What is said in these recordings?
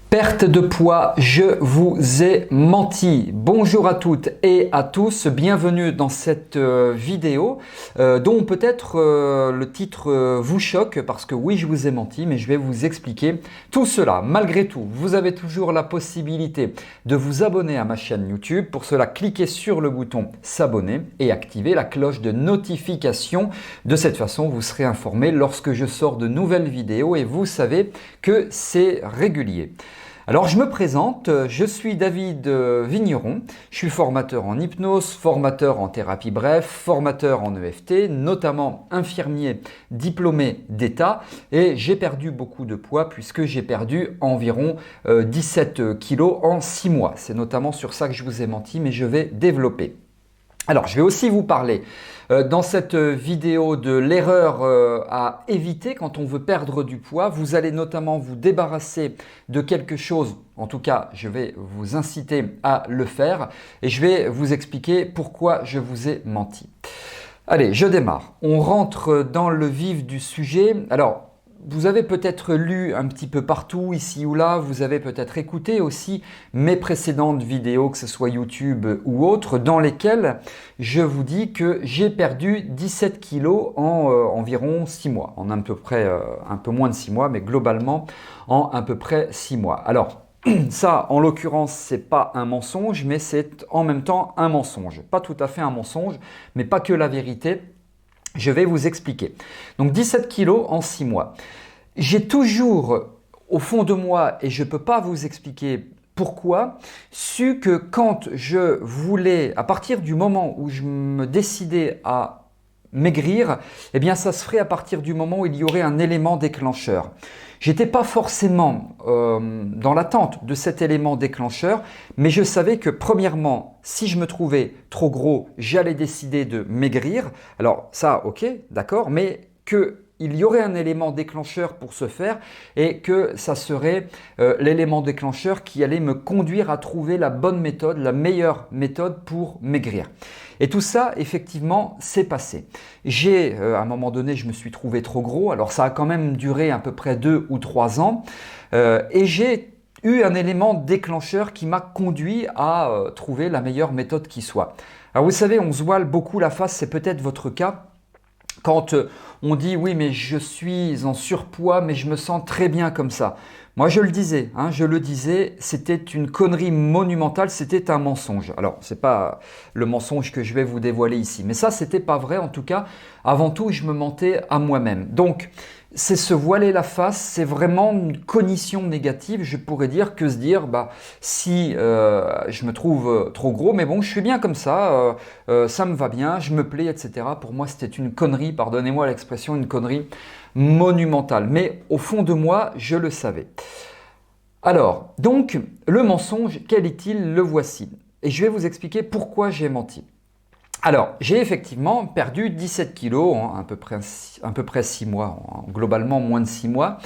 Perte de poids, je vous ai menti. Bonjour à toutes et à tous, bienvenue dans cette vidéo dont peut-être le titre vous choque parce que oui, je vous ai menti, mais je vais vous expliquer tout cela. Malgré tout, vous avez toujours la possibilité de vous abonner à ma chaîne YouTube. Pour cela, cliquez sur le bouton s'abonner et activez la cloche de notification. De cette façon, vous serez informé lorsque je sors de nouvelles vidéos et vous savez que c'est régulier. Alors je me présente, je suis David Vigneron, je suis formateur en hypnose, formateur en thérapie brève, formateur en EFT, notamment infirmier diplômé d'État et j'ai perdu beaucoup de poids puisque j'ai perdu environ 17 kilos en 6 mois. C'est notamment sur ça que je vous ai menti mais je vais développer. Alors, je vais aussi vous parler dans cette vidéo de l'erreur à éviter quand on veut perdre du poids. Vous allez notamment vous débarrasser de quelque chose, en tout cas, je vais vous inciter à le faire et je vais vous expliquer pourquoi je vous ai menti. Allez, je démarre. On rentre dans le vif du sujet. Alors, vous avez peut-être lu un petit peu partout, ici ou là, vous avez peut-être écouté aussi mes précédentes vidéos, que ce soit YouTube ou autres, dans lesquelles je vous dis que j'ai perdu 17 kilos en environ 6 mois, en à peu près un peu moins de 6 mois, mais globalement en à peu près 6 mois. Alors, ça, en l'occurrence, c'est pas un mensonge, mais c'est en même temps un mensonge. Pas tout à fait un mensonge, mais pas que la vérité. Je vais vous expliquer. Donc 17 kilos en 6 mois. J'ai toujours au fond de moi, et je ne peux pas vous expliquer pourquoi, su que quand je voulais, à partir du moment où je me décidais à maigrir, eh bien ça se ferait à partir du moment où il y aurait un élément déclencheur. J'étais pas forcément dans l'attente de cet élément déclencheur, mais je savais que premièrement, si je me trouvais trop gros, j'allais décider de maigrir. Alors ça, ok, d'accord, mais qu'il y aurait un élément déclencheur pour ce faire et que ça serait l'élément déclencheur qui allait me conduire à trouver la bonne méthode, la meilleure méthode pour maigrir. Et tout ça, effectivement, s'est passé. À un moment donné, je me suis trouvé trop gros. Alors, ça a quand même duré à peu près 2 ou 3 ans. Et j'ai eu un élément déclencheur qui m'a conduit à trouver la meilleure méthode qui soit. Alors, vous savez, on se voile beaucoup la face, c'est peut-être votre cas. Quand on dit « oui, mais je suis en surpoids, mais je me sens très bien comme ça ». Moi, je le disais, c'était une connerie monumentale, c'était un mensonge. Alors, ce n'est pas le mensonge que je vais vous dévoiler ici, mais ça, ce n'était pas vrai. En tout cas, avant tout, je me mentais à moi-même. Donc, c'est se voiler la face, c'est vraiment une cognition négative, je pourrais dire, que se dire si je me trouve trop gros, mais bon, je suis bien comme ça, ça me va bien, je me plais, etc. Pour moi, c'était une connerie, pardonnez-moi l'expression, une connerie monumentale. Mais au fond de moi, je le savais. Alors, donc, le mensonge, quel est-il? Le voici. Et je vais vous expliquer pourquoi j'ai menti. Alors, j'ai effectivement perdu 17 kilos en à peu près 6 mois, globalement moins de 6 mois.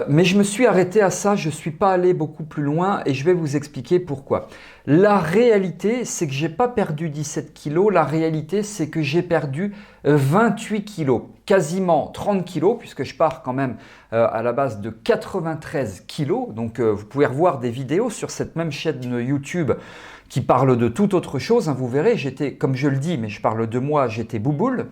Mais je me suis arrêté à ça, je ne suis pas allé beaucoup plus loin et je vais vous expliquer pourquoi. La réalité, c'est que je n'ai pas perdu 17 kilos, la réalité, c'est que j'ai perdu 28 kilos, quasiment 30 kilos, puisque je pars quand même à la base de 93 kilos. Donc, vous pouvez revoir des vidéos sur cette même chaîne YouTube qui parle de toute autre chose. Vous verrez, j'étais, comme je le dis, mais je parle de moi, j'étais bouboule.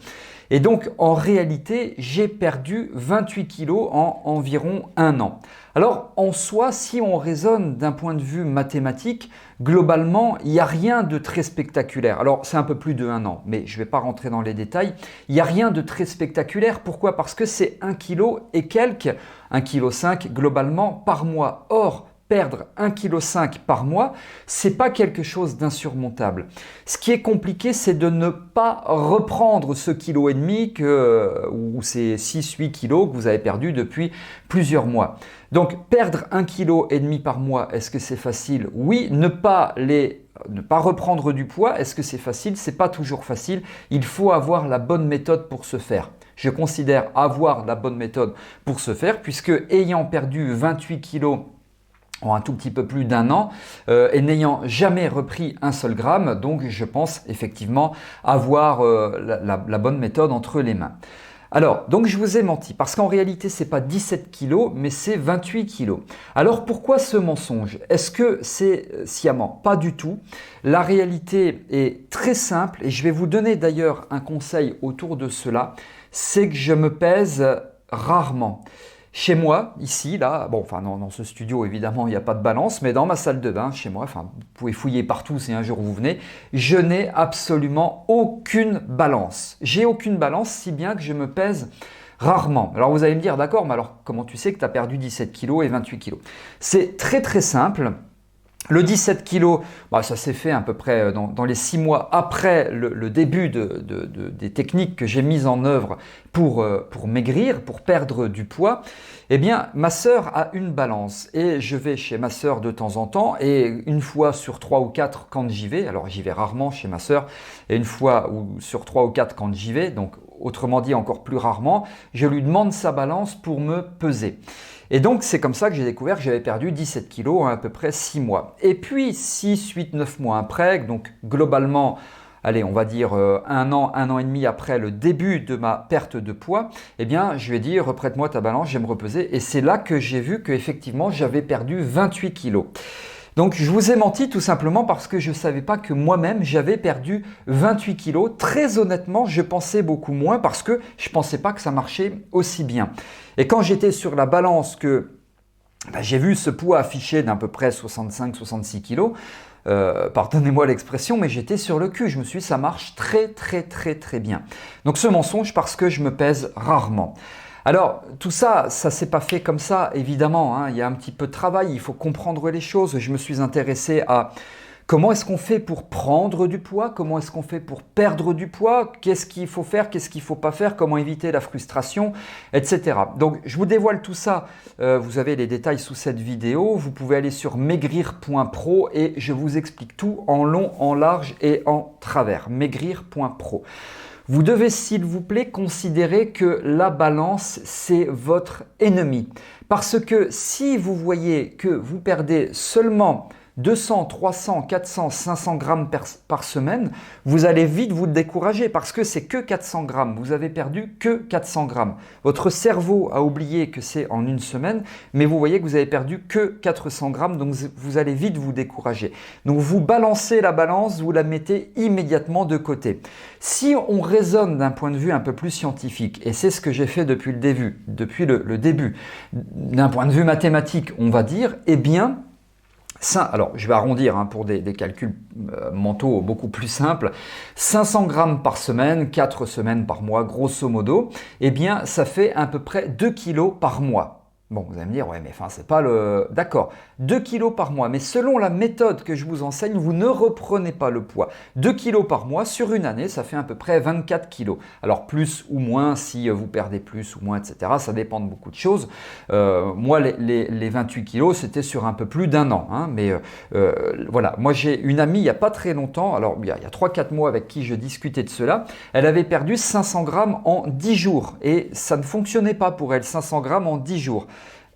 Et donc, en réalité, j'ai perdu 28 kilos en environ 1 an. Alors, en soi, si on raisonne d'un point de vue mathématique, globalement, il n'y a rien de très spectaculaire. Alors, c'est un peu plus de 1 an, mais je ne vais pas rentrer dans les détails. Il n'y a rien de très spectaculaire. Pourquoi? Parce que c'est 1 kg et quelques, 1,5 kg globalement par mois. Or, perdre 1,5 kg par mois, c'est pas quelque chose d'insurmontable. Ce qui est compliqué, c'est de ne pas reprendre ce kilo et demi ou ces 6-8 kilos que vous avez perdu depuis plusieurs mois. Donc, perdre 1,5 kg par mois, est-ce que c'est facile? Oui. Ne pas reprendre du poids, est-ce que c'est facile? C'est pas toujours facile. Il faut avoir la bonne méthode pour ce faire. Je considère avoir la bonne méthode pour ce faire, puisque ayant perdu 28 kilos en un tout petit peu plus d'1 an et n'ayant jamais repris un seul gramme, donc je pense effectivement avoir la bonne méthode entre les mains. Alors, donc je vous ai menti, parce qu'en réalité, ce n'est pas 17 kilos, mais c'est 28 kilos. Alors, pourquoi ce mensonge? Est-ce que c'est sciemment? Pas du tout. La réalité est très simple, et je vais vous donner d'ailleurs un conseil autour de cela, c'est que je me pèse rarement. Chez moi, ici, là, bon, enfin dans ce studio, évidemment, il n'y a pas de balance, mais dans ma salle de bain, chez moi, enfin, vous pouvez fouiller partout si un jour vous venez, je n'ai absolument aucune balance. J'ai aucune balance, si bien que je me pèse rarement. Alors vous allez me dire, d'accord, mais alors comment tu sais que tu as perdu 17 kilos et 28 kilos? C'est très très simple. Le 17 kg, ça s'est fait à peu près dans les 6 mois après le début des techniques que j'ai mises en œuvre pour maigrir, pour perdre du poids. Eh bien, ma sœur a une balance et je vais chez ma sœur de temps en temps et une fois sur 3 ou 4 quand j'y vais, alors j'y vais rarement chez ma sœur, et une fois sur 3 ou 4 quand j'y vais, donc autrement dit encore plus rarement, je lui demande sa balance pour me peser. Et donc, c'est comme ça que j'ai découvert que j'avais perdu 17 kilos en à peu près 6 mois. Et puis, 6, 8, 9 mois après, donc globalement, allez, on va dire 1 an et demi après le début de ma perte de poids, eh bien, je lui ai dit, reprête-moi ta balance, je vais me repeser. Et c'est là que j'ai vu qu'effectivement, j'avais perdu 28 kilos. Donc, je vous ai menti tout simplement parce que je ne savais pas que moi-même, j'avais perdu 28 kilos. Très honnêtement, je pensais beaucoup moins parce que je ne pensais pas que ça marchait aussi bien. Et quand j'étais sur la balance que j'ai vu ce poids affiché d'à peu près 65-66 kilos, pardonnez-moi l'expression, mais j'étais sur le cul. Je me suis dit, ça marche très très très très bien. Donc, ce mensonge parce que je me pèse rarement. Alors, tout ça, ça ne s'est pas fait comme ça, évidemment, hein. Il y a un petit peu de travail, il faut comprendre les choses. Je me suis intéressé à comment est-ce qu'on fait pour prendre du poids, comment est-ce qu'on fait pour perdre du poids, qu'est-ce qu'il faut faire, qu'est-ce qu'il ne faut pas faire, comment éviter la frustration, etc. Donc, je vous dévoile tout ça. Vous avez les détails sous cette vidéo. Vous pouvez aller sur maigrir.pro et je vous explique tout en long, en large et en travers. Maigrir.pro. Vous devez, s'il vous plaît, considérer que la balance, c'est votre ennemi. Parce que si vous voyez que vous perdez seulement 200, 300, 400, 500 grammes par semaine, vous allez vite vous décourager parce que c'est que 400 grammes. Vous avez perdu que 400 grammes. Votre cerveau a oublié que c'est en une semaine, mais vous voyez que vous avez perdu que 400 grammes, donc vous allez vite vous décourager. Donc vous balancez la balance, vous la mettez immédiatement de côté. Si on raisonne d'un point de vue un peu plus scientifique, et c'est ce que j'ai fait depuis le début, d'un point de vue mathématique, on va dire, eh bien, alors, je vais arrondir pour des calculs mentaux beaucoup plus simples. 500 grammes par semaine, 4 semaines par mois, grosso modo, eh bien, ça fait à peu près 2 kilos par mois. Bon, vous allez me dire, ouais, mais enfin, c'est pas le... D'accord, 2 kilos par mois, mais selon la méthode que je vous enseigne, vous ne reprenez pas le poids. 2 kilos par mois, sur une année, ça fait à peu près 24 kilos. Alors, plus ou moins, si vous perdez plus ou moins, etc., ça dépend de beaucoup de choses. Moi, les 28 kilos, c'était sur un peu plus d'1 an. Mais voilà, moi, j'ai une amie, il n'y a pas très longtemps, alors il y a 3-4 mois avec qui je discutais de cela, elle avait perdu 500 grammes en 10 jours. Et ça ne fonctionnait pas pour elle, 500 grammes en 10 jours.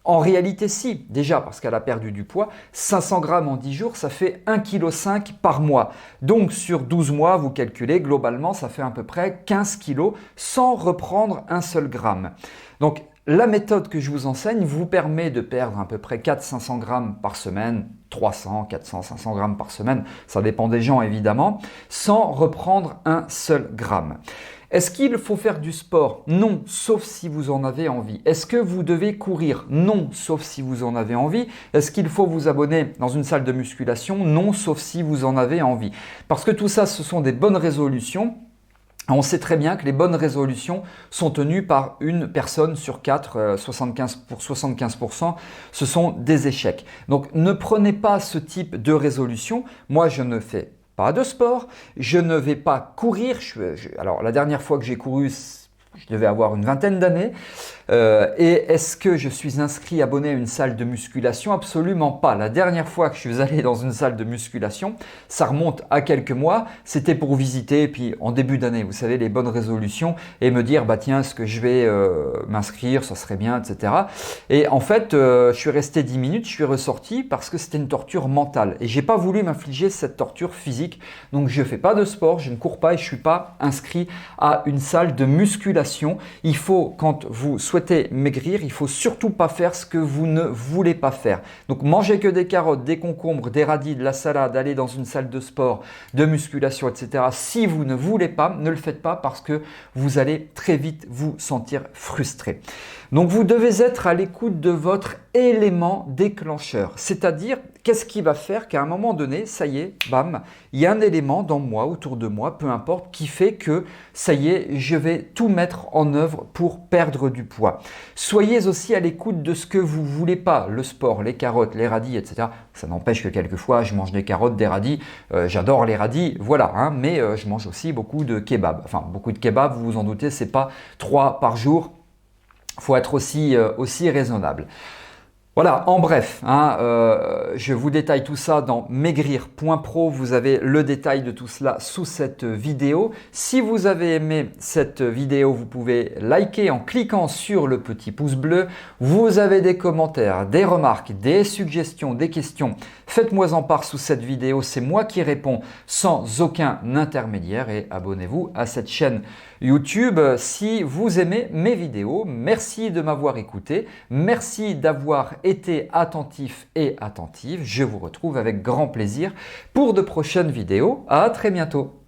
En réalité, si, déjà parce qu'elle a perdu du poids, 500 grammes en 10 jours, ça fait 1,5 kg par mois. Donc sur 12 mois, vous calculez, globalement, ça fait à peu près 15 kilos sans reprendre un seul gramme. Donc la méthode que je vous enseigne vous permet de perdre à peu près 400-500 grammes par semaine, 300, 400, 500 grammes par semaine, ça dépend des gens évidemment, sans reprendre un seul gramme. Est-ce qu'il faut faire du sport? Non, sauf si vous en avez envie. Est-ce que vous devez courir? Non, sauf si vous en avez envie. Est-ce qu'il faut vous abonner dans une salle de musculation? Non, sauf si vous en avez envie. Parce que tout ça, ce sont des bonnes résolutions. On sait très bien que les bonnes résolutions sont tenues par une personne sur 4, 75%, ce sont des échecs. Donc ne prenez pas ce type de résolution. Moi, je ne fais pas de sport, je ne vais pas courir. Alors la dernière fois que j'ai couru, je devais avoir une vingtaine d'années. Et est-ce que je suis inscrit, abonné à une salle de musculation? Absolument pas. La dernière fois que je suis allé dans une salle de musculation, ça remonte à quelques mois. C'était pour visiter, et puis en début d'année, vous savez, les bonnes résolutions, et me dire, bah tiens, est-ce que je vais m'inscrire, ça serait bien, etc. Et en fait, je suis resté 10 minutes, je suis ressorti parce que c'était une torture mentale. Et j'ai pas voulu m'infliger cette torture physique. Donc je fais pas de sport, je ne cours pas et je suis pas inscrit à une salle de musculation. musculation, il faut, quand vous souhaitez maigrir, il faut surtout pas faire ce que vous ne voulez pas faire. Donc manger que des carottes, des concombres, des radis, de la salade, aller dans une salle de sport, de musculation, etc. Si vous ne voulez pas, ne le faites pas parce que vous allez très vite vous sentir frustré. Donc vous devez être à l'écoute de votre élément déclencheur, c'est-à-dire qu'est-ce qui va faire qu'à un moment donné, ça y est, bam, il y a un élément dans moi, autour de moi, peu importe, qui fait que ça y est, je vais tout mettre en œuvre pour perdre du poids. Soyez aussi à l'écoute de ce que vous ne voulez pas, le sport, les carottes, les radis, etc. Ça n'empêche que quelquefois, je mange des carottes, des radis, j'adore les radis, voilà, hein, mais je mange aussi beaucoup de kebabs. Enfin, beaucoup de kebabs, vous vous en doutez, c'est pas 3 par jour. Il faut être aussi raisonnable. Voilà, en bref, hein, je vous détaille tout ça dans maigrir.pro. Vous avez le détail de tout cela sous cette vidéo. Si vous avez aimé cette vidéo, vous pouvez liker en cliquant sur le petit pouce bleu. Vous avez des commentaires, des remarques, des suggestions, des questions. Faites-moi en part sous cette vidéo. C'est moi qui réponds sans aucun intermédiaire. Et abonnez-vous à cette chaîne YouTube si vous aimez mes vidéos. Merci de m'avoir écouté. Merci d'avoir été attentif et attentive. Je vous retrouve avec grand plaisir pour de prochaines vidéos. À très bientôt.